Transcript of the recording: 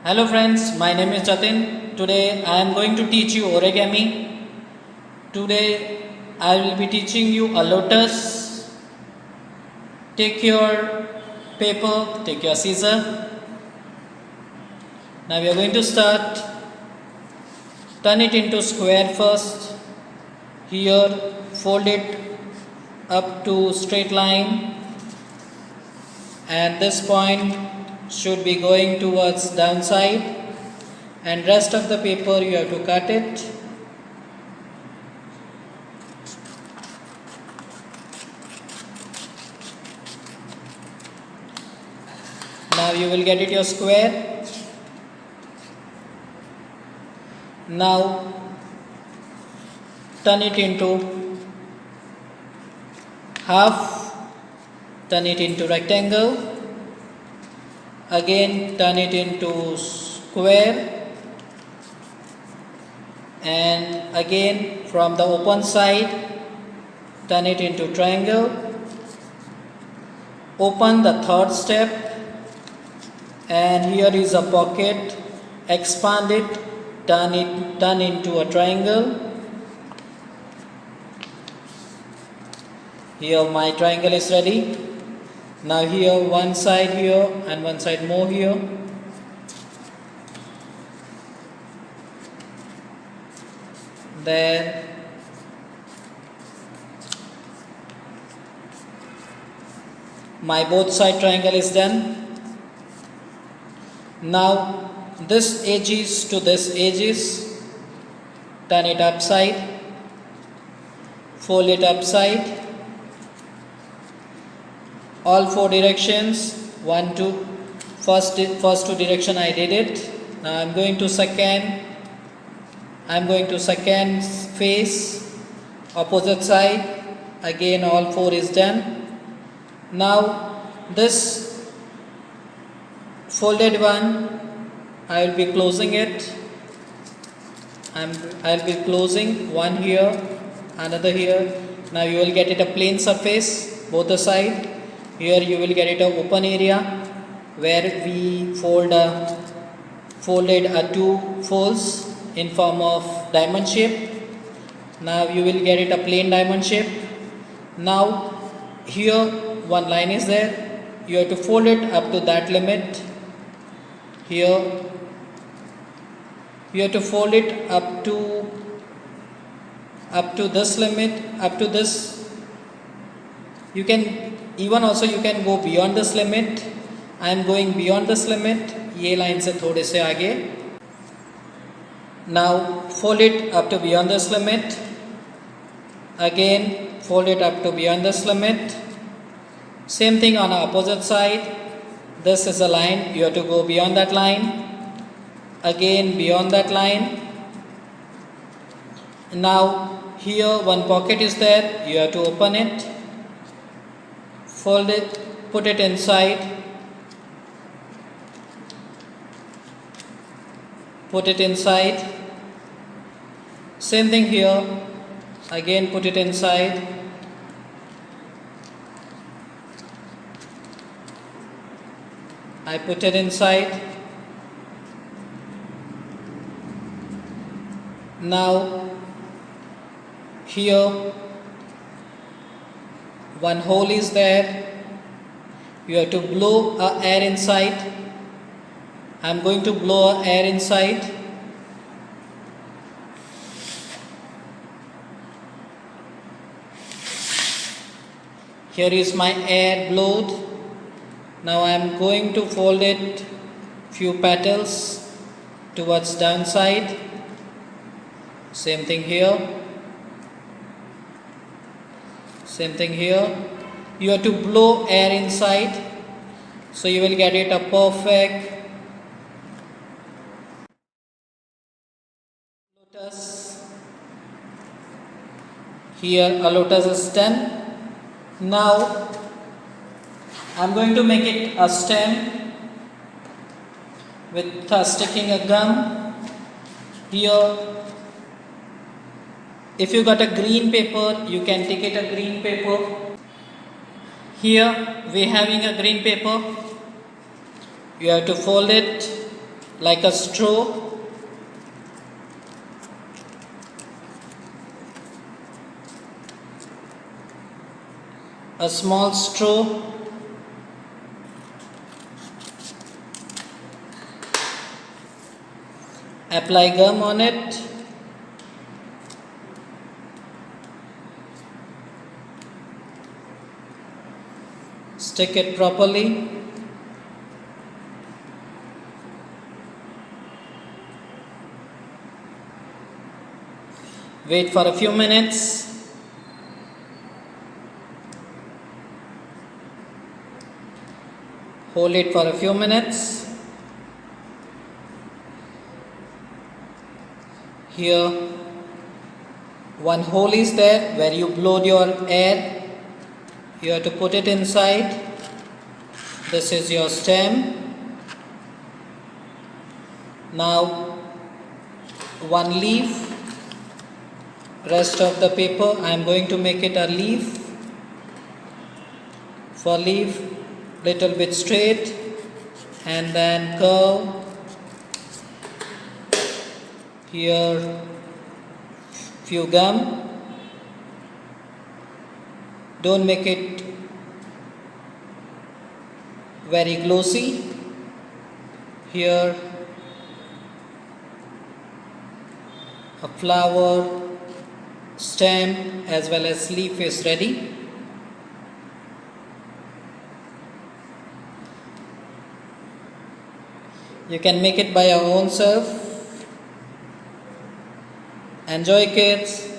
Hello friends, my name is Jatin. Today I am going to teach you origami. Today I will be teaching you a lotus. Take your paper, take your scissor. Now we are going to start. Turn it into square first. Here fold it up to straight line. And this point should be going towards downside, and rest of the paper you have to cut it. Now you will get it your square. Now turn it into half, turn it into rectangle. Again turn it into square, and again from the open side turn it into triangle. Open the third step, and here is a pocket. Expand it, turn into a triangle. Here my triangle is ready. Now here one side here and one side more here. Then my both side triangle is done. Now this edges to this edges, turn it upside, fold it upside. All four directions, first two direction I did it. Now I'm going to second face, opposite side. Again all four is done. Now this folded one, I will be closing it. I'll be closing one here, another here. Now you will get it a plain surface, both the side. Here you will get it a open area where we folded two folds in form of diamond shape. Now you will get it a plain diamond shape. Now here one line is there. You have to fold it up to that limit. Here you have to fold it up to this limit, up to this. You can go beyond this limit. I am going beyond this limit. ये line से थोड़े से आगे. Now fold it up to beyond this limit. Again fold it up to beyond this limit. Same thing on the opposite side. This is a line. You have to go beyond that line. Again beyond that line. Now here one pocket is there. You have to open it. Fold it, put it inside, put it inside. Same thing here, again put it inside. I put it inside. Now here one hole is there. You have to blow air inside. I am going to blow air inside. Here is my air blowed. Now I am going to fold it few petals towards downside. Same thing here. Same thing here. You have to blow air inside, so you will get it a perfect lotus. Here a lotus is done. Now I am going to make it a stem with sticking a gum. Here if you got a green paper, you can take it a green paper. Here we having a green paper. You have to fold it like a straw. A small straw. Apply gum on it. Stick it properly. Wait for a few minutes. Hold it for a few minutes. Here, one hole is there where you blow your air. You have to put it inside. This is your stem. Now, one leaf. Rest of the paper, I am going to make it a leaf. For leaf, little bit straight and then curve. Here, few gum. Don't make it very glossy. Here, a flower, stem as well as leaf is ready. You can make it by your own self. Enjoy, kids.